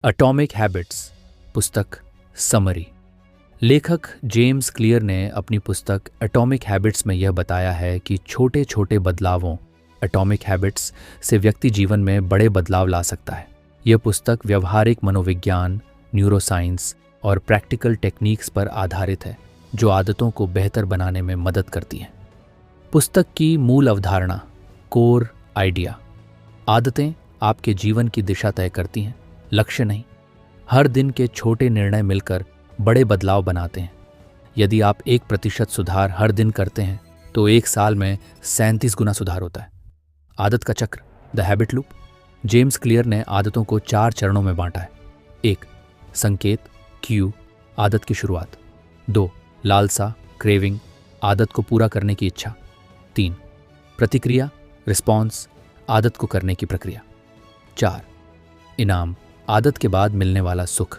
Atomic habits पुस्तक summary. लेखक James clear ने अपनी पुस्तक एटॉमिक हैबिट्स में यह बताया है कि छोटे छोटे बदलावों एटॉमिक हैबिट्स से व्यक्ति जीवन में बड़े बदलाव ला सकता है। यह पुस्तक व्यवहारिक मनोविज्ञान, न्यूरोसाइंस और प्रैक्टिकल टेक्निक्स पर आधारित है जो आदतों को बेहतर बनाने में मदद करती हैं। पुस्तक की मूल अवधारणा, कोर आइडिया। आदतें आपके जीवन की दिशा तय करती हैं, लक्ष्य नहीं। हर दिन के छोटे निर्णय मिलकर बड़े बदलाव बनाते हैं। यदि आप 1% सुधार हर दिन करते हैं तो 1 साल में 37 गुना सुधार होता है। आदत का चक्र, the habit loop. James clear ने आदतों को 4 चरणों में बांटा है। 1. संकेत, क्यू, आदत की शुरुआत। 2. लालसा, क्रेविंग, आदत को पूरा करने की इच्छा। 3. प्रतिक्रिया, रिस्पॉन्स, आदत को करने की प्रक्रिया। 4. इनाम, आदत के बाद मिलने वाला सुख।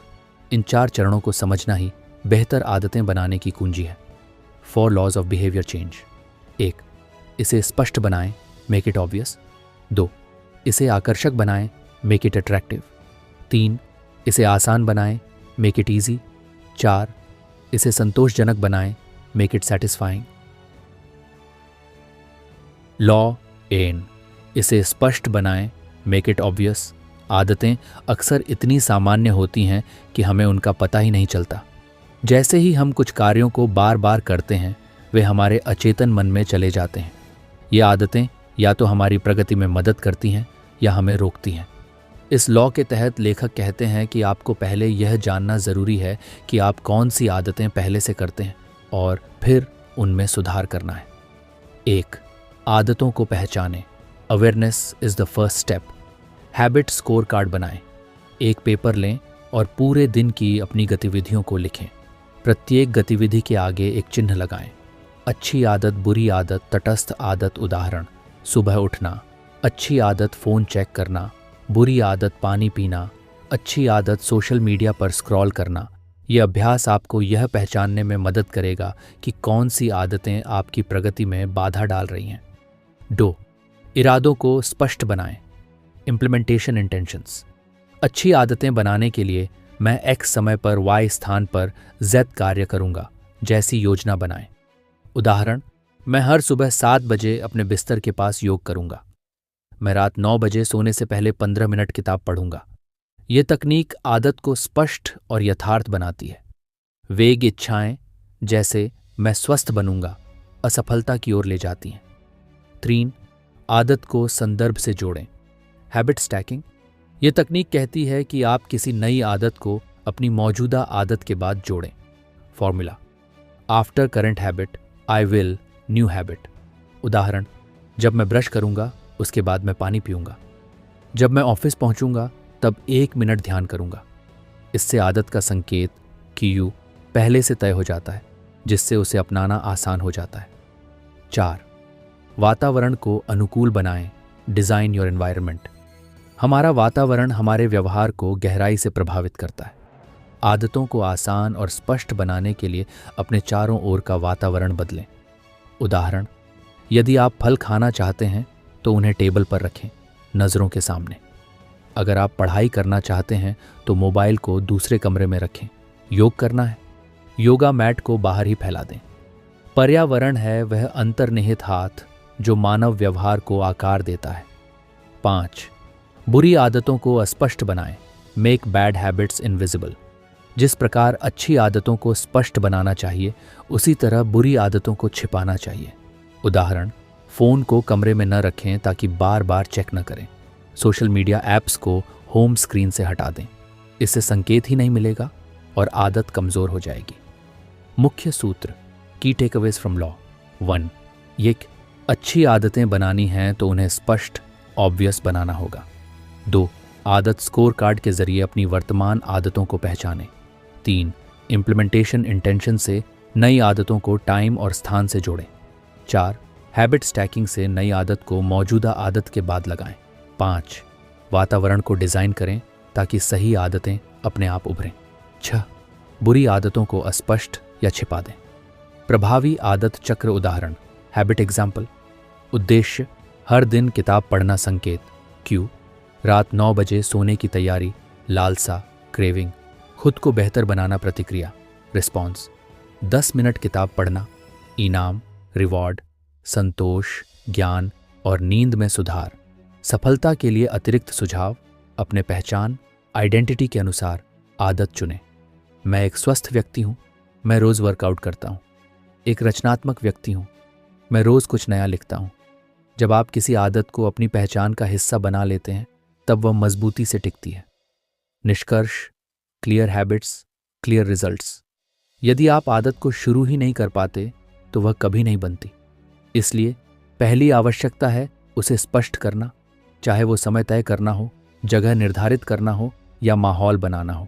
इन 4 चरणों को समझना ही बेहतर आदतें बनाने की कुंजी है। 4 लॉज ऑफ बिहेवियर चेंज। 1. इसे स्पष्ट बनाएं, मेक इट ऑब्वियस। 2. इसे आकर्षक बनाएं, मेक इट अट्रैक्टिव। 3. इसे आसान बनाएं, मेक इट ईजी। 4. इसे संतोषजनक बनाएं, मेक इट सैटिस्फाइंग। लॉ एन, इसे स्पष्ट बनाएं, मेक इट ऑब्वियस। आदतें अक्सर इतनी सामान्य होती हैं कि हमें उनका पता ही नहीं चलता। जैसे ही हम कुछ कार्यों को बार बार करते हैं, वे हमारे अचेतन मन में चले जाते हैं। ये आदतें या तो हमारी प्रगति में मदद करती हैं या हमें रोकती हैं। इस लॉ के तहत लेखक कहते हैं कि आपको पहले यह जानना ज़रूरी है कि आप कौन सी आदतें पहले से करते हैं और फिर उनमें सुधार करना है। 1. आदतों को पहचानें, awareness is the first step. Habit score card बनाएं। एक पेपर लें और पूरे दिन की अपनी गतिविधियों को लिखें। प्रत्येक गतिविधि के आगे एक चिन्ह लगाएं। अच्छी आदत, बुरी आदत, तटस्थ आदत। उदाहरण, सुबह उठना। अच्छी आदत फ़ोन चेक करना। बुरी आदत पानी पीना। अच्छी आदत सोशल मीडिया पर स्क्रॉल करना। यह अभ्यास आपको यह पहचानने में मदद करेगा कि कौन सी आदतें आपकी प्रगति में बाधा डाल रही हैं। 2. इरादों को स्पष्ट बनाएं, इम्प्लीमेंटेशन इंटेंशंस। अच्छी आदतें बनाने के लिए मैं X समय पर Y स्थान पर Z कार्य करूंगा जैसी योजना बनाएं। उदाहरण, मैं हर सुबह 7 बजे अपने बिस्तर के पास योग करूंगा। मैं रात 9 बजे सोने से पहले 15 मिनट किताब पढ़ूंगा। ये तकनीक आदत को स्पष्ट और यथार्थ बनाती है। वेग इच्छाएं जैसे मैं स्वस्थ बनूंगा असफलता की ओर ले जाती हैं। 3. आदत को संदर्भ से जोड़ें, हैबिट स्टैकिंग। ये तकनीक कहती है कि आप किसी नई आदत को अपनी मौजूदा आदत के बाद जोड़ें। Formula, after current habit I will new habit. उदाहरण, जब मैं ब्रश करूंगा उसके बाद मैं पानी पीऊंगा। जब मैं ऑफिस पहुंचूंगा तब 1 मिनट ध्यान करूंगा। इससे आदत का संकेत क्यू पहले से तय हो जाता है, जिससे उसे अपनाना आसान हो जाता है। 4. वातावरण को अनुकूल बनाएं, डिज़ाइन योर एनवायरनमेंट। हमारा वातावरण हमारे व्यवहार को गहराई से प्रभावित करता है। आदतों को आसान और स्पष्ट बनाने के लिए अपने चारों ओर का वातावरण बदलें। उदाहरण, यदि आप फल खाना चाहते हैं तो उन्हें टेबल पर रखें, नज़रों के सामने। अगर आप पढ़ाई करना चाहते हैं तो मोबाइल को दूसरे कमरे में रखें। योग करना है, योगा मैट को बाहर ही फैला दें। पर्यावरण है वह अंतर्निहित हाथ जो मानव व्यवहार को आकार देता है। 5. बुरी आदतों को अस्पष्ट बनाएं, मेक बैड हैबिट्स इनविजिबल। जिस प्रकार अच्छी आदतों को स्पष्ट बनाना चाहिए, उसी तरह बुरी आदतों को छिपाना चाहिए। उदाहरण, फ़ोन को कमरे में न रखें ताकि बार बार चेक न करें। सोशल मीडिया ऐप्स को होम स्क्रीन से हटा दें, इससे संकेत ही नहीं मिलेगा और आदत कमज़ोर हो जाएगी। मुख्य सूत्र, की टेकअवेज फ्रॉम लॉ। 1. ये अच्छी आदतें बनानी हैं तो उन्हें स्पष्ट, ऑब्वियस बनाना होगा। 2. आदत स्कोर कार्ड के जरिए अपनी वर्तमान आदतों को पहचानें। 3. इम्प्लीमेंटेशन इंटेंशन से नई आदतों को टाइम और स्थान से जोड़ें। 4. हैबिट स्टैकिंग से नई आदत को मौजूदा आदत के बाद लगाएं। 5. वातावरण को डिज़ाइन करें ताकि सही आदतें अपने आप उभरें। 6. बुरी आदतों को अस्पष्ट या छिपा दें। प्रभावी आदत चक्र। उदाहरण, हैबिट एग्जाम्पल। उद्देश्य, हर दिन किताब पढ़ना। संकेत क्यू, रात 9 बजे सोने की तैयारी। लालसा, क्रेविंग, खुद को बेहतर बनाना प्रतिक्रिया, रिस्पॉन्स, 10 मिनट किताब पढ़ना, इनाम, रिवॉर्ड, संतोष, ज्ञान और नींद में सुधार, सफलता के लिए अतिरिक्त सुझाव, अपने पहचान, आइडेंटिटी के अनुसार आदत चुनें। मैं एक स्वस्थ व्यक्ति हूँ, मैं रोज़ वर्कआउट करता हूँ। एक रचनात्मक व्यक्ति हूँ, मैं रोज़ कुछ नया लिखता हूँ। जब आप किसी आदत को अपनी पहचान का हिस्सा बना लेते हैं तब वह मजबूती से टिकती है। निष्कर्ष, क्लियर हैबिट्स, क्लियर रिजल्ट्स। यदि आप आदत को शुरू ही नहीं कर पाते तो वह कभी नहीं बनती। इसलिए पहली आवश्यकता है उसे स्पष्ट करना, चाहे वो समय तय करना हो, जगह निर्धारित करना हो या माहौल बनाना हो।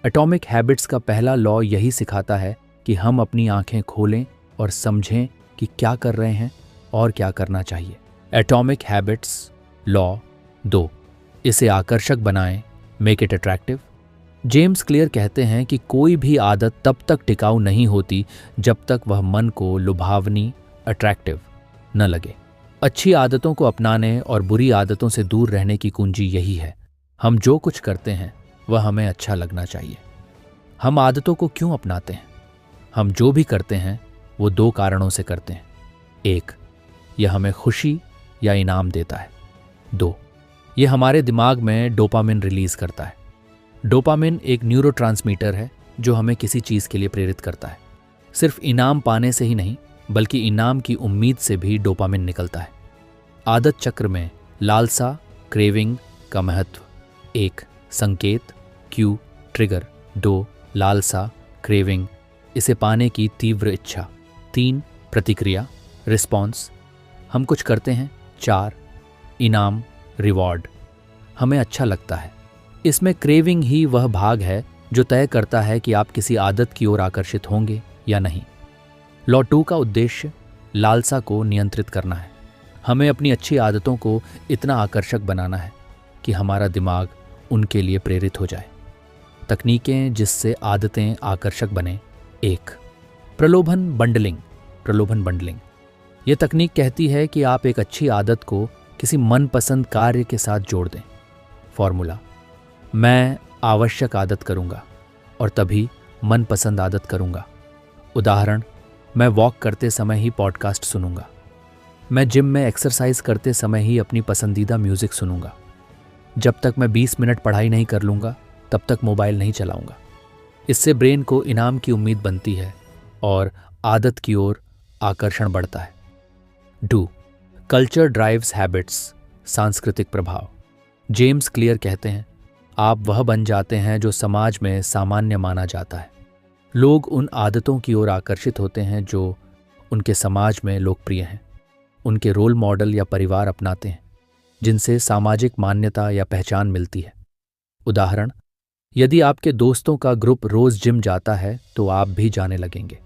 एटॉमिक हैबिट्स का पहला लॉ यही सिखाता है कि हम अपनी आंखें खोलें और समझें कि क्या कर रहे हैं और क्या करना चाहिए। एटॉमिक हैबिट्स लॉ 2, इसे आकर्षक बनाएं, make it attractive. James Clear कहते हैं कि कोई भी आदत तब तक टिकाऊ नहीं होती जब तक वह मन को लुभावनी, अट्रैक्टिव न लगे। अच्छी आदतों को अपनाने और बुरी आदतों से दूर रहने की कुंजी यही है। हम जो कुछ करते हैं वह हमें अच्छा लगना चाहिए। हम आदतों को क्यों अपनाते हैं? हम जो भी करते हैं वो 2 कारणों से करते हैं। 1, यह हमें खुशी या इनाम देता है। 2, यह हमारे दिमाग में डोपामिन रिलीज करता है। डोपामिन एक न्यूरोट्रांसमीटर है जो हमें किसी चीज़ के लिए प्रेरित करता है। सिर्फ इनाम पाने से ही नहीं, बल्कि इनाम की उम्मीद से भी डोपामिन निकलता है। आदत चक्र में लालसा, क्रेविंग का महत्व। 1, संकेत, क्यू, ट्रिगर। 2, लालसा, क्रेविंग, इसे पाने की तीव्र इच्छा। 3, प्रतिक्रिया, रिस्पॉन्स, हम कुछ करते हैं। 4, इनाम, रिवॉर्ड, हमें अच्छा लगता है। इसमें क्रेविंग ही वह भाग है जो तय करता है कि आप किसी आदत की ओर आकर्षित होंगे या नहीं। लॉ 2 का उद्देश्य लालसा को नियंत्रित करना है। हमें अपनी अच्छी आदतों को इतना आकर्षक बनाना है कि हमारा दिमाग उनके लिए प्रेरित हो जाए। तकनीकें जिससे आदतें आकर्षक बने। 1, प्रलोभन बंडलिंग। यह तकनीक कहती है कि आप एक अच्छी आदत को किसी मनपसंद कार्य के साथ जोड़ दें। फॉर्मूला, मैं आवश्यक आदत करूंगा और तभी मनपसंद आदत करूंगा। उदाहरण, मैं वॉक करते समय ही पॉडकास्ट सुनूंगा। मैं जिम में एक्सरसाइज करते समय ही अपनी पसंदीदा म्यूजिक सुनूंगा। जब तक मैं 20 मिनट पढ़ाई नहीं कर लूंगा तब तक मोबाइल नहीं चलाऊंगा। इससे ब्रेन को इनाम की उम्मीद बनती है और आदत की ओर आकर्षण बढ़ता है। 2, कल्चर ड्राइव्स हैबिट्स, सांस्कृतिक प्रभाव। जेम्स क्लियर कहते हैं, आप वह बन जाते हैं जो समाज में सामान्य माना जाता है। लोग उन आदतों की ओर आकर्षित होते हैं जो उनके समाज में लोकप्रिय हैं। उनके रोल मॉडल या परिवार अपनाते हैं जिनसे सामाजिक मान्यता या पहचान मिलती है। उदाहरण, यदि आपके दोस्तों का ग्रुप रोज जिम जाता है तो आप भी जाने लगेंगे।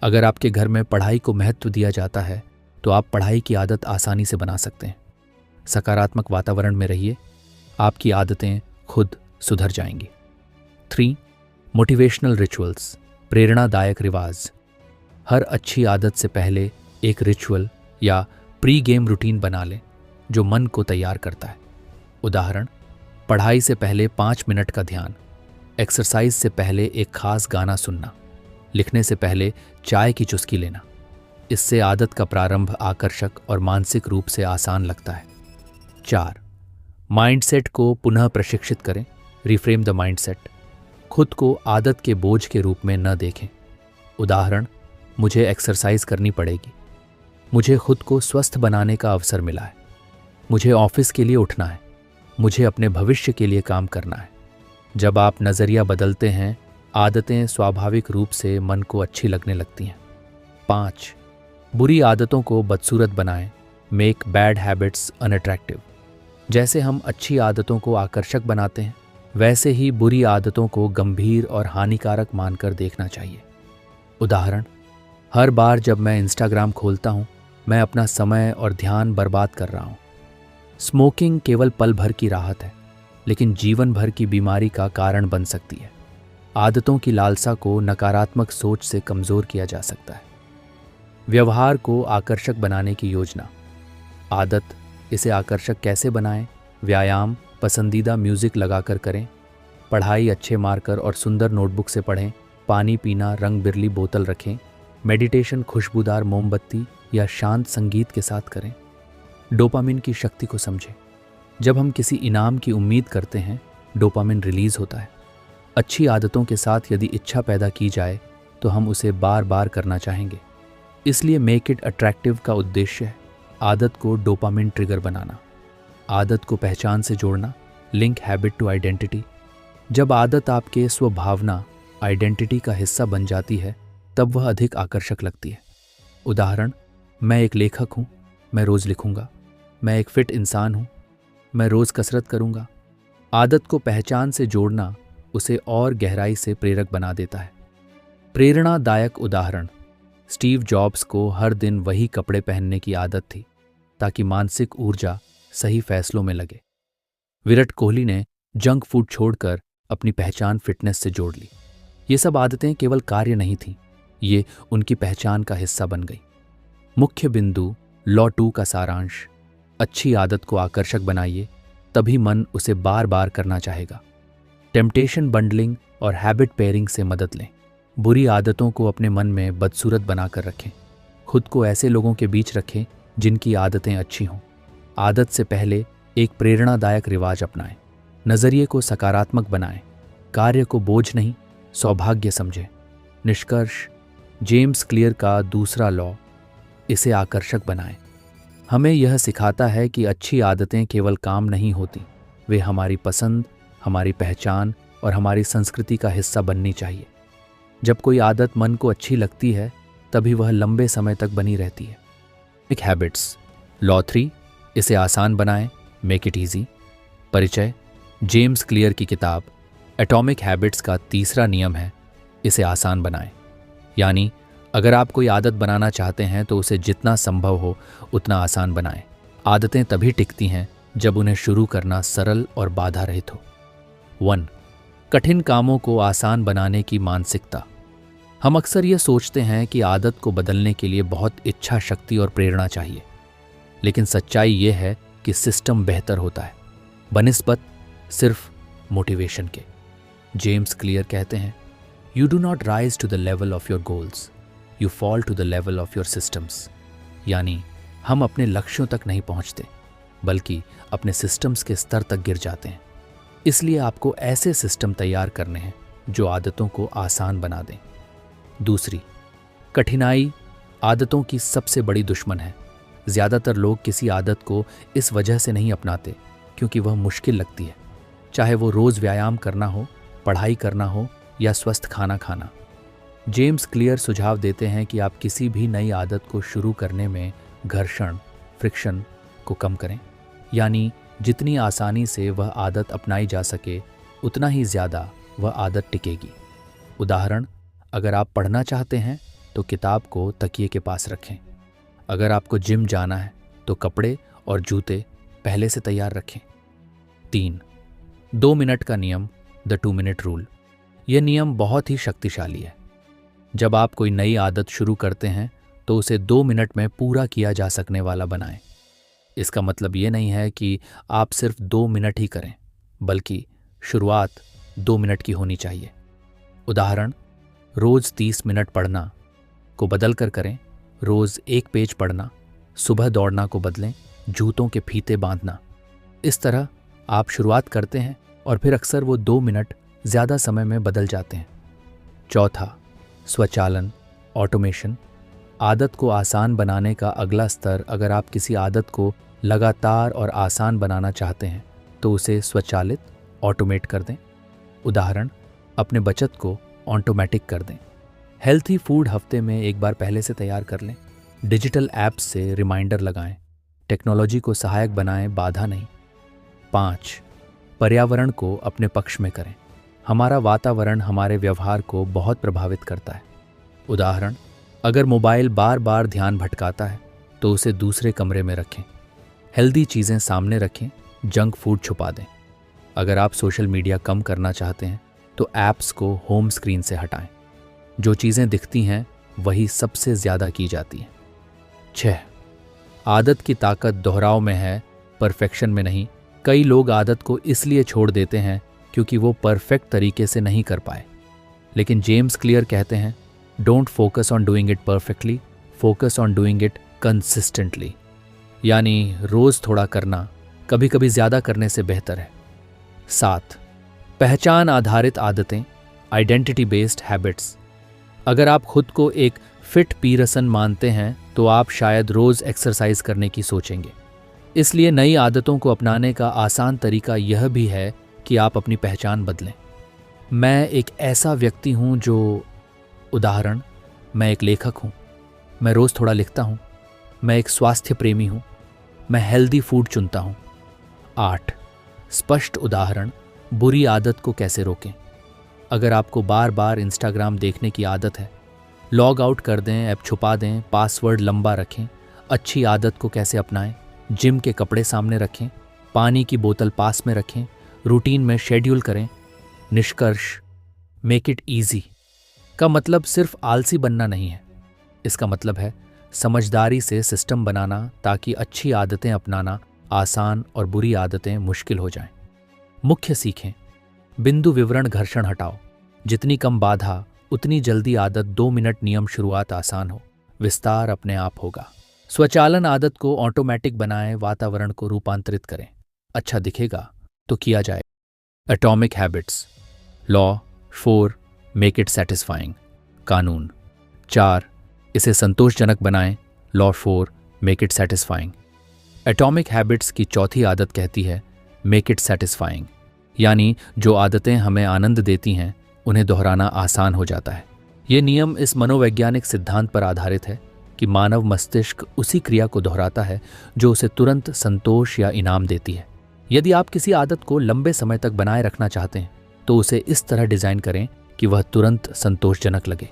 अगर आपके घर में पढ़ाई को महत्व दिया जाता है तो आप पढ़ाई की आदत आसानी से बना सकते हैं। सकारात्मक वातावरण में रहिए, आपकी आदतें खुद सुधर जाएंगी। 3, मोटिवेशनल रिचुअल्स, प्रेरणादायक रिवाज। हर अच्छी आदत से पहले एक रिचुअल या प्री गेम रूटीन बना लें जो मन को तैयार करता है। उदाहरण, पढ़ाई से पहले 5 मिनट का ध्यान, एक्सरसाइज से पहले एक खास गाना सुनना, लिखने से पहले चाय की चुस्की लेना। इससे आदत का प्रारंभ आकर्षक और मानसिक रूप से आसान लगता है। 4, माइंडसेट को पुनः प्रशिक्षित करें, रिफ्रेम द माइंडसेट। खुद को आदत के बोझ के रूप में न देखें। उदाहरण, मुझे एक्सरसाइज करनी पड़ेगी, मुझे खुद को स्वस्थ बनाने का अवसर मिला है, मुझे ऑफिस के लिए उठना है, मुझे अपने भविष्य के लिए काम करना है। जब आप नज़रिया बदलते हैं, आदतें स्वाभाविक रूप से मन को अच्छी लगने लगती हैं। 5, बुरी आदतों को बदसूरत बनाएं, मेक बैड हैबिट्स अनअट्रैक्टिव। जैसे हम अच्छी आदतों को आकर्षक बनाते हैं, वैसे ही बुरी आदतों को गंभीर और हानिकारक मानकर देखना चाहिए। उदाहरण, हर बार जब मैं इंस्टाग्राम खोलता हूँ, मैं अपना समय और ध्यान बर्बाद कर रहा हूँ। स्मोकिंग केवल पल भर की राहत है, लेकिन जीवन भर की बीमारी का कारण बन सकती है। आदतों की लालसा को नकारात्मक सोच से कमज़ोर किया जा सकता है। व्यवहार को आकर्षक बनाने की योजना। आदत, इसे आकर्षक कैसे बनाएं? व्यायाम पसंदीदा म्यूजिक लगाकर करें, पढ़ाई अच्छे मार्कर और सुंदर नोटबुक से पढ़ें, पानी पीना रंग बिरली बोतल रखें, मेडिटेशन खुशबूदार मोमबत्ती या शांत संगीत के साथ करें। डोपामिन की शक्ति को समझें। जब हम किसी इनाम की उम्मीद करते हैं, डोपामिन रिलीज होता है। अच्छी आदतों के साथ यदि इच्छा पैदा की जाए तो हम उसे बार बार करना चाहेंगे। इसलिए मेक इट अट्रैक्टिव का उद्देश्य है आदत को डोपामिन ट्रिगर बनाना, आदत को पहचान से जोड़ना, लिंक हैबिट टू आइडेंटिटी। जब आदत आपके स्वभावना आइडेंटिटी का हिस्सा बन जाती है तब वह अधिक आकर्षक लगती है। उदाहरण, मैं एक लेखक हूँ, मैं रोज़ लिखूंगा। मैं एक फिट इंसान हूँ, मैं रोज़ कसरत करूंगा। आदत को पहचान से जोड़ना उसे और गहराई से प्रेरक बना देता है। प्रेरणादायक उदाहरण, स्टीव जॉब्स को हर दिन वही कपड़े पहनने की आदत थी ताकि मानसिक ऊर्जा सही फैसलों में लगे। विराट कोहली ने जंक फूड छोड़कर अपनी पहचान फिटनेस से जोड़ ली। ये सब आदतें केवल कार्य नहीं थीं, ये उनकी पहचान का हिस्सा बन गई। मुख्य बिंदु लॉ 2 का सारांश, अच्छी आदत को आकर्षक बनाइए, तभी मन उसे बार बार करना चाहेगा। टेम्पटेशन बंडलिंग और हैबिट पेयरिंग से मदद लें। बुरी आदतों को अपने मन में बदसूरत बनाकर रखें। खुद को ऐसे लोगों के बीच रखें जिनकी आदतें अच्छी हों। आदत से पहले एक प्रेरणादायक रिवाज अपनाएं। नज़रिए को सकारात्मक बनाएं। कार्य को बोझ नहीं, सौभाग्य समझें। निष्कर्ष, जेम्स क्लियर का दूसरा लॉ, इसे आकर्षक बनाएं, हमें यह सिखाता है कि अच्छी आदतें केवल काम नहीं होती, वे हमारी पसंद, हमारी पहचान और हमारी संस्कृति का हिस्सा बननी चाहिए। जब कोई आदत मन को अच्छी लगती है तभी वह लंबे समय तक बनी रहती है। एक हैबिट्स लॉ 3, इसे आसान बनाएं, मेक इट ईजी। परिचय, जेम्स क्लियर की किताब एटॉमिक हैबिट्स का तीसरा नियम है, इसे आसान बनाएं। यानी अगर आप कोई आदत बनाना चाहते हैं तो उसे जितना संभव हो उतना आसान बनाएं। आदतें तभी टिकती हैं जब उन्हें शुरू करना सरल और बाधा रहित हो। 1. कठिन कामों को आसान बनाने की मानसिकता। हम अक्सर ये सोचते हैं कि आदत को बदलने के लिए बहुत इच्छा शक्ति और प्रेरणा चाहिए, लेकिन सच्चाई ये है कि सिस्टम बेहतर होता है बनिस्बत सिर्फ मोटिवेशन के। जेम्स क्लियर कहते हैं, you do not rise to the level of your goals, you fall to the level of your systems. यानी हम अपने लक्ष्यों तक नहीं पहुंचते बल्कि अपने सिस्टम्स के स्तर तक गिर जाते हैं। इसलिए आपको ऐसे सिस्टम तैयार करने हैं जो आदतों को आसान बना दें। 2. कठिनाई आदतों की सबसे बड़ी दुश्मन है। ज़्यादातर लोग किसी आदत को इस वजह से नहीं अपनाते क्योंकि वह मुश्किल लगती है, चाहे वो रोज़ व्यायाम करना हो, पढ़ाई करना हो या स्वस्थ खाना खाना। जेम्स क्लियर सुझाव देते हैं कि आप किसी भी नई आदत को शुरू करने में घर्षण, फ्रिक्शन को कम करें। यानी जितनी आसानी से वह आदत अपनाई जा सके उतना ही ज़्यादा वह आदत टिकेगी। उदाहरण, अगर आप पढ़ना चाहते हैं तो किताब को तकिए के पास रखें। अगर आपको जिम जाना है तो कपड़े और जूते पहले से तैयार रखें। 3. 2 मिनट का नियम, द 2 मिनट रूल। यह नियम बहुत ही शक्तिशाली है। जब आप कोई नई आदत शुरू करते हैं तो उसे 2 मिनट में पूरा किया जा सकने वाला बनाएं। इसका मतलब ये नहीं है कि आप सिर्फ 2 मिनट ही करें, बल्कि शुरुआत 2 मिनट की होनी चाहिए। उदाहरण, रोज़ 30 मिनट पढ़ना को बदल कर करें, रोज़ 1 पेज पढ़ना, सुबह दौड़ना को बदलें, जूतों के फीते बांधना। इस तरह आप शुरुआत करते हैं और फिर अक्सर वो 2 मिनट ज़्यादा समय में बदल जाते हैं। 4. स्वचालन, ऑटोमेशन। आदत को आसान बनाने का अगला स्तर, अगर आप किसी आदत को लगातार और आसान बनाना चाहते हैं तो उसे स्वचालित, ऑटोमेट कर दें। उदाहरण, अपने बचत को ऑटोमेटिक कर दें। हेल्थी फूड हफ्ते में एक बार पहले से तैयार कर लें। डिजिटल ऐप्स से रिमाइंडर लगाएं। टेक्नोलॉजी को सहायक बनाएं, बाधा नहीं। 5. पर्यावरण को अपने पक्ष में करें। हमारा वातावरण हमारे व्यवहार को बहुत प्रभावित करता है। उदाहरण, अगर मोबाइल बार बार ध्यान भटकाता है तो उसे दूसरे कमरे में रखें। हेल्दी चीज़ें सामने रखें, जंक फूड छुपा दें। अगर आप सोशल मीडिया कम करना चाहते हैं तो ऐप्स को होम स्क्रीन से हटाएं। जो चीज़ें दिखती हैं वही सबसे ज़्यादा की जाती हैं। 6. आदत की ताकत दोहराव में है, परफेक्शन में नहीं। कई लोग आदत को इसलिए छोड़ देते हैं क्योंकि वो परफेक्ट तरीके से नहीं कर पाए। लेकिन जेम्स क्लियर कहते हैं, don't focus on doing it perfectly, focus on doing it consistently. यानी रोज थोड़ा करना कभी कभी ज्यादा करने से बेहतर है। 7, पहचान आधारित आदतें, आइडेंटिटी बेस्ड हैबिट्स। अगर आप खुद को एक फिट पीरसन मानते हैं तो आप शायद रोज एक्सरसाइज करने की सोचेंगे। इसलिए नई आदतों को अपनाने का आसान तरीका यह भी है कि आप अपनी पहचान बदलें। मैं एक ऐसा व्यक्ति हूं जो, उदाहरण, मैं एक लेखक हूं, मैं रोज थोड़ा लिखता हूं, मैं एक स्वास्थ्य प्रेमी हूं, मैं हेल्दी फूड चुनता हूं। 8, स्पष्ट उदाहरण, बुरी आदत को कैसे रोकें। अगर आपको बार बार इंस्टाग्राम देखने की आदत है, लॉग आउट कर दें, ऐप छुपा दें, पासवर्ड लंबा रखें। अच्छी आदत को कैसे अपनाएं, जिम के कपड़े सामने रखें, पानी की बोतल पास में रखें, रूटीन में शेड्यूल करें। निष्कर्ष, मेक इट ईजी का मतलब सिर्फ आलसी बनना नहीं है। इसका मतलब है समझदारी से सिस्टम बनाना ताकि अच्छी आदतें अपनाना आसान और बुरी आदतें मुश्किल हो जाएं। मुख्य सीखें, बिंदु विवरण घर्षण हटाओ। जितनी कम बाधा उतनी जल्दी आदत। 2 मिनट नियम, शुरुआत आसान हो, विस्तार अपने आप होगा। स्वचालन आदत को ऑटोमेटिक बनाएं, वातावरण को रूपांतरित करें। अच्छा दिखेगा तो किया जाए। Atomic habits, law 4, make it satisfying. कानून 4, इसे संतोषजनक बनाएं। Law 4, make it satisfying. Atomic habits की चौथी आदत कहती है, मेक इट सेटिस्फाइंग, यानी जो आदतें हमें आनंद देती हैं उन्हें दोहराना आसान हो जाता है। ये नियम इस मनोवैज्ञानिक सिद्धांत पर आधारित है कि मानव मस्तिष्क उसी क्रिया को दोहराता है जो उसे तुरंत संतोष या इनाम देती है। यदि आप किसी आदत को लंबे समय तक बनाए रखना चाहते हैं तो उसे इस तरह डिजाइन करें कि वह तुरंत संतोषजनक लगे।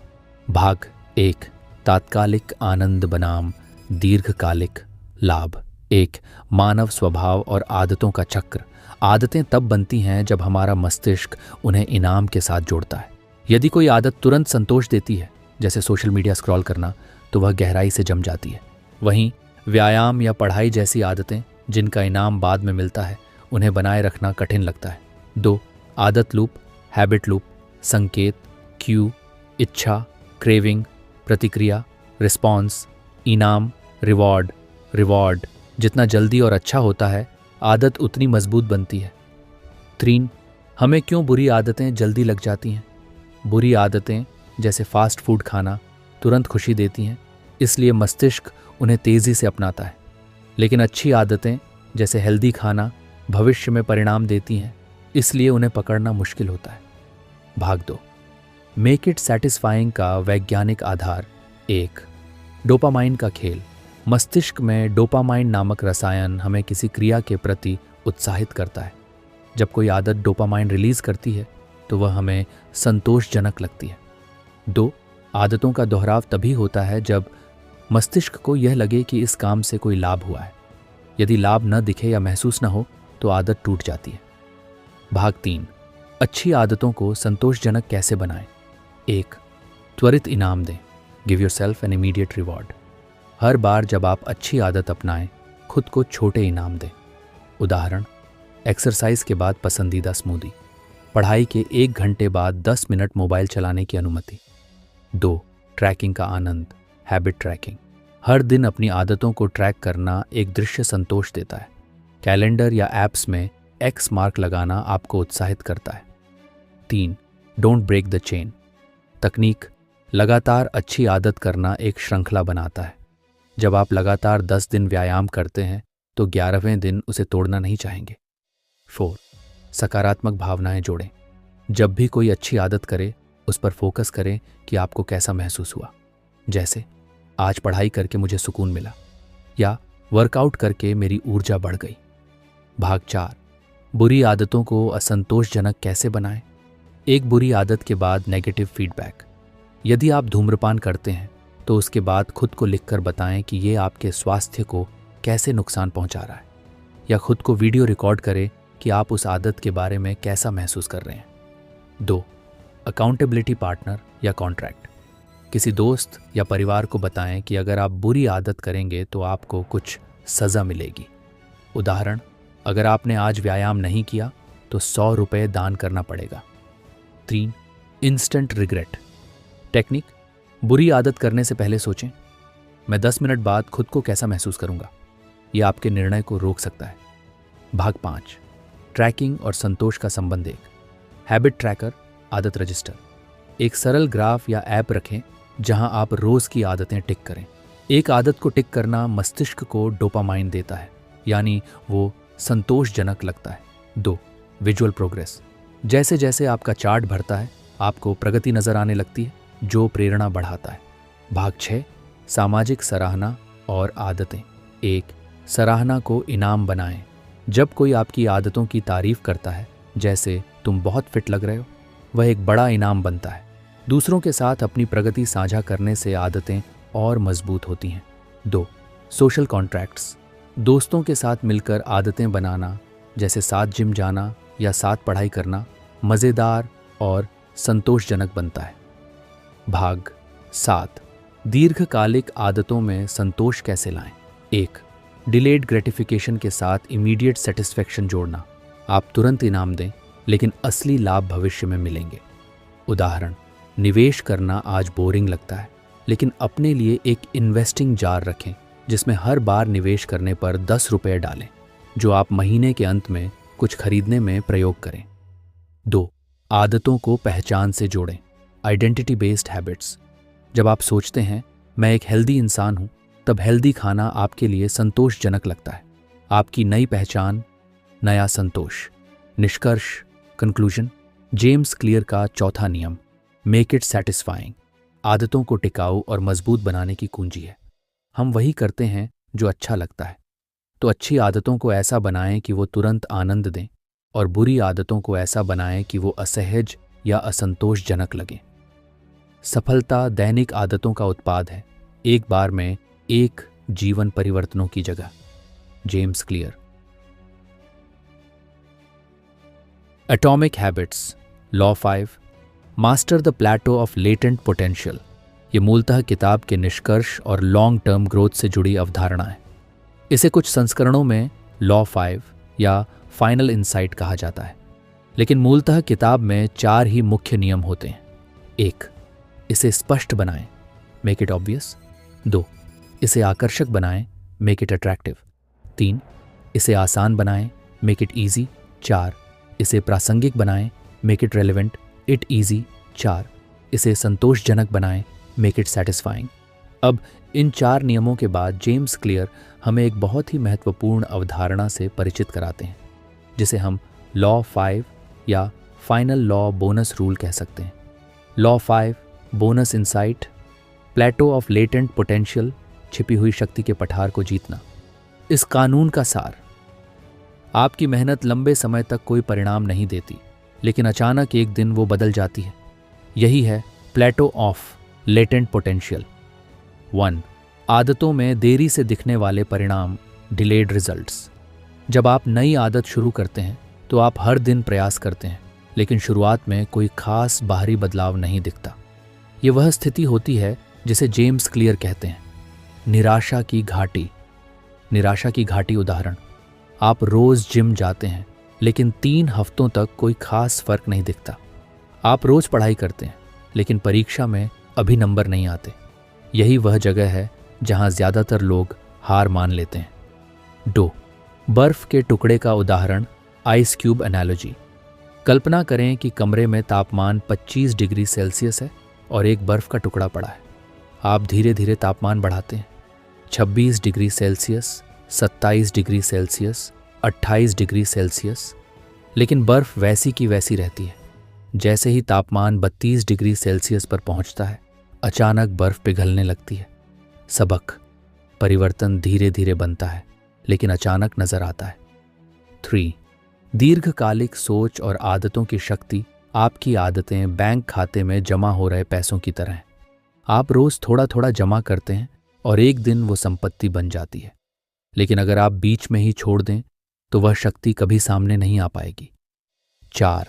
भाग 1, तात्कालिक आनंद बनाम दीर्घकालिक लाभ। 1, मानव स्वभाव और आदतों का चक्र। आदतें तब बनती हैं जब हमारा मस्तिष्क उन्हें इनाम के साथ जोड़ता है। यदि कोई आदत तुरंत संतोष देती है, जैसे सोशल मीडिया स्क्रॉल करना, तो वह गहराई से जम जाती है। वहीं व्यायाम या पढ़ाई जैसी आदतें जिनका इनाम बाद में मिलता है, उन्हें बनाए रखना कठिन लगता है। 2, आदत लूप, हैबिट लूप। संकेत, क्यू, इच्छा, क्रेविंग, प्रतिक्रिया, रिस्पॉन्स, इनाम, रिवॉर्ड। जितना जल्दी और अच्छा होता है, आदत उतनी मजबूत बनती है। 3, हमें क्यों बुरी आदतें जल्दी लग जाती हैं। बुरी आदतें जैसे फास्ट फूड खाना तुरंत खुशी देती हैं, इसलिए मस्तिष्क उन्हें तेजी से अपनाता है। लेकिन अच्छी आदतें जैसे हेल्दी खाना भविष्य में परिणाम देती हैं, इसलिए उन्हें पकड़ना मुश्किल होता है। भाग 2, मेक इट सैटिस्फाइंग का वैज्ञानिक आधार। 1, डोपामाइन का खेल। मस्तिष्क में डोपामाइन नामक रसायन हमें किसी क्रिया के प्रति उत्साहित करता है। जब कोई आदत डोपामाइन रिलीज करती है तो वह हमें संतोषजनक लगती है। 2, आदतों का दोहराव तभी होता है जब मस्तिष्क को यह लगे कि इस काम से कोई लाभ हुआ है। यदि लाभ न दिखे या महसूस न हो तो आदत टूट जाती है। भाग 3, अच्छी आदतों को संतोषजनक कैसे बनाएं। 1, त्वरित इनाम दें। Give yourself an immediate reward. हर बार जब आप अच्छी आदत अपनाएं, खुद को छोटे इनाम दें। उदाहरण, एक्सरसाइज के बाद पसंदीदा स्मूदी, पढ़ाई के 1 घंटे बाद 10 मिनट मोबाइल चलाने की अनुमति। 2, ट्रैकिंग का आनंद, हैबिट ट्रैकिंग। हर दिन अपनी आदतों को ट्रैक करना एक दृश्य संतोष देता है। कैलेंडर या ऐप्स में एक्स मार्क लगाना आपको उत्साहित करता है। 3, डोंट ब्रेक द चेन। तकनीक, लगातार अच्छी आदत करना एक श्रृंखला बनाता है। जब आप लगातार 10 दिन व्यायाम करते हैं तो 11वें दिन उसे तोड़ना नहीं चाहेंगे। 4, सकारात्मक भावनाएं जोड़ें। जब भी कोई अच्छी आदत करे, उस पर फोकस करें कि आपको कैसा महसूस हुआ। जैसे, आज पढ़ाई करके मुझे सुकून मिला, या वर्कआउट करके मेरी ऊर्जा बढ़ गई। भाग 4, बुरी आदतों को असंतोषजनक कैसे बनाएं। एक बुरी आदत के बाद नेगेटिव फीडबैक। यदि आप धूम्रपान करते हैं तो उसके बाद खुद को लिखकर बताएं कि ये आपके स्वास्थ्य को कैसे नुकसान पहुंचा रहा है, या खुद को वीडियो रिकॉर्ड करें कि आप उस आदत के बारे में कैसा महसूस कर रहे हैं। 2, अकाउंटेबिलिटी पार्टनर या कॉन्ट्रैक्ट। किसी दोस्त या परिवार को बताएं कि अगर आप बुरी आदत करेंगे तो आपको कुछ सज़ा मिलेगी। उदाहरण, अगर आपने आज व्यायाम नहीं किया तो 100 रुपये दान करना पड़ेगा। 3. Instant regret technique. बुरी आदत करने से पहले सोचें, मैं 10 मिनट बाद खुद को कैसा महसूस करूंगा। यह आपके निर्णय को रोक सकता है। भाग 5, ट्रैकिंग और संतोष का संबंध। एक हैबिट ट्रैकर, आदत रजिस्टर। एक सरल ग्राफ या ऐप रखें जहां आप रोज की आदतें टिक करें। एक आदत को टिक करना मस्तिष्क को डोपामाइन देता है, यानी वो संतोषजनक लगता है। 2. Visual progress. जैसे जैसे आपका चार्ट भरता है, आपको प्रगति नजर आने लगती है, जो प्रेरणा बढ़ाता है। भाग 6, सामाजिक सराहना और आदतें। 1. सराहना को इनाम बनाएं। जब कोई आपकी आदतों की तारीफ करता है, जैसे तुम बहुत फिट लग रहे हो, वह एक बड़ा इनाम बनता है। दूसरों के साथ अपनी प्रगति साझा करने से आदतें और मजबूत होती हैं। 2. Social contracts. दोस्तों के साथ मिलकर आदतें बनाना, जैसे साथ जिम जाना या साथ पढ़ाई करना, मज़ेदार और संतोषजनक बनता है। भाग 7, दीर्घकालिक आदतों में संतोष कैसे लाएं। 1. डिलेड ग्रेटिफिकेशन के साथ इमीडिएट सेटिस्फैक्शन जोड़ना। आप तुरंत इनाम दें, लेकिन असली लाभ भविष्य में मिलेंगे। उदाहरण, निवेश करना आज बोरिंग लगता है, लेकिन अपने लिए एक इन्वेस्टिंग जार रखें जिसमें हर बार निवेश करने पर 10 रुपये डालें, जो आप महीने के अंत में कुछ खरीदने में प्रयोग करें। 2. आदतों को पहचान से जोड़ें, आइडेंटिटी बेस्ड हैबिट्स। जब आप सोचते हैं मैं एक हेल्दी इंसान हूं, तब हेल्दी खाना आपके लिए संतोषजनक लगता है। आपकी नई पहचान, नया संतोष। निष्कर्ष, कंक्लूजन। जेम्स क्लियर का चौथा नियम, मेक इट सैटिस्फाइंग, आदतों को टिकाऊ और मजबूत बनाने की कुंजी है। हम वही करते हैं जो अच्छा लगता है, तो अच्छी आदतों को ऐसा बनाएं कि वो तुरंत आनंद दें, और बुरी आदतों को ऐसा बनाएं कि वो असहज या असंतोषजनक लगें। सफलता दैनिक आदतों का उत्पाद है, एक बार में एक जीवन परिवर्तनों की जगह। James Clear. Atomic habits, law 5, master the plateau of latent potential. ये मूलतः किताब के निष्कर्ष और लॉन्ग टर्म ग्रोथ से जुड़ी अवधारणा है। इसे कुछ संस्करणों में लॉ 5 या फाइनल इंसाइट कहा जाता है, लेकिन मूलतः किताब में 4 ही मुख्य नियम होते हैं। 1. इसे स्पष्ट बनाएं, मेक इट ऑब्वियस। 2. इसे आकर्षक बनाएं, मेक इट अट्रैक्टिव। 3. इसे आसान बनाएं, मेक इट ईजी। 4. इसे प्रासंगिक बनाएं, make it relevant, it easy. 4. इसे संतोषजनक बनाएं, मेक इट सैटिस्फाइंग। अब इन 4 नियमों के बाद जेम्स क्लियर हमें एक बहुत ही महत्वपूर्ण अवधारणा से परिचित कराते हैं, जिसे हम लॉ 5 या फाइनल लॉ बोनस रूल कह सकते हैं। Law 5, bonus insight, plateau of latent potential, छिपी हुई शक्ति के पठार को जीतना। इस कानून का सार, आपकी मेहनत लंबे समय तक कोई परिणाम नहीं देती, लेकिन अचानक एक दिन वो बदल जाती है। यही है प्लेटो ऑफ लेटेंट पोटेंशियल। 1. आदतों में देरी से दिखने वाले परिणाम, डिलेड रिजल्ट्स। जब आप नई आदत शुरू करते हैं तो आप हर दिन प्रयास करते हैं, लेकिन शुरुआत में कोई खास बाहरी बदलाव नहीं दिखता। ये वह स्थिति होती है जिसे जेम्स क्लियर कहते हैं निराशा की घाटी। निराशा की घाटी उदाहरण, आप रोज जिम जाते हैं, लेकिन 3 हफ्तों तक कोई खास फर्क नहीं दिखता। आप रोज पढ़ाई करते हैं, लेकिन परीक्षा में अभी नंबर नहीं आते। यही वह जगह है जहां ज्यादातर लोग हार मान लेते हैं। 2. बर्फ के टुकड़े का उदाहरण, आइस क्यूब एनालॉजी। कल्पना करें कि कमरे में तापमान 25 डिग्री सेल्सियस है और एक बर्फ का टुकड़ा पड़ा है। आप धीरे धीरे तापमान बढ़ाते हैं, 26 degree Celsius, 27 degree Celsius, 28 degree Celsius, लेकिन बर्फ वैसी की वैसी रहती है। जैसे ही तापमान 32 डिग्री सेल्सियस पर पहुंचता है, अचानक बर्फ पिघलने लगती है। सबक, परिवर्तन धीरे धीरे बनता है, लेकिन अचानक नजर आता है। 3. दीर्घकालिक सोच और आदतों की शक्ति। आपकी आदतें बैंक खाते में जमा हो रहे पैसों की तरह हैं। आप रोज थोड़ा थोड़ा जमा करते हैं और एक दिन वो संपत्ति बन जाती है, लेकिन अगर आप बीच में ही छोड़ दें तो वह शक्ति कभी सामने नहीं आ पाएगी। 4.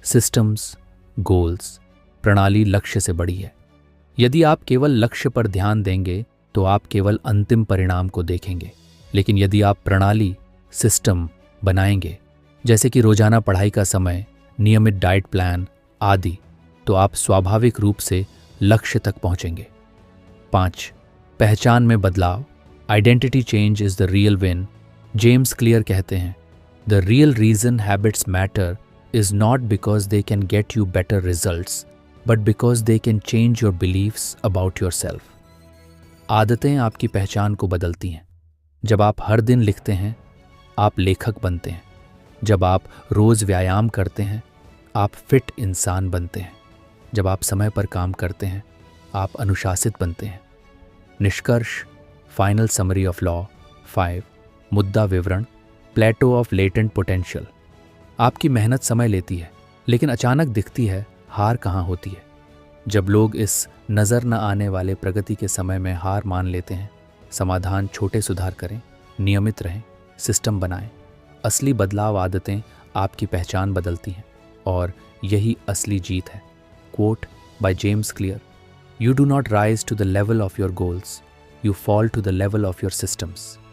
Systems, goals. प्रणाली लक्ष्य से बड़ी है। यदि आप केवल लक्ष्य पर ध्यान देंगे तो आप केवल अंतिम परिणाम को देखेंगे, लेकिन यदि आप प्रणाली, सिस्टम बनाएंगे जैसे कि रोजाना पढ़ाई का समय, नियमित डाइट प्लान आदि, तो आप स्वाभाविक रूप से लक्ष्य तक पहुंचेंगे। 5. पहचान में बदलाव। Identity change is the real win. James Clear कहते हैं, the real reason habits matter is not because they can get you better results, but because they can change your beliefs about yourself. आदतें आपकी पहचान को बदलती हैं। जब आप हर दिन लिखते हैं, आप लेखक बनते हैं। जब आप रोज व्यायाम करते हैं, आप फिट इंसान बनते हैं। जब आप समय पर काम करते हैं, आप अनुशासित बनते हैं। निष्कर्ष, फाइनल समरी ऑफ लॉ 5, मुद्दा विवरण, प्लेटो ऑफ लेटेंट पोटेंशियल। आपकी मेहनत समय लेती है, लेकिन अचानक दिखती है हार कहाँ होती है। जब लोग इस नज़र न आने वाले प्रगति के समय में हार मान लेते हैं, समाधान छोटे सुधार करें, नियमित रहें, सिस्टम बनाएं। असली बदलाव आदतें आपकी पहचान बदलती हैं और यही असली जीत है। Quote by James Clear, "You do not rise to the level of your goals, you fall to the level of your systems."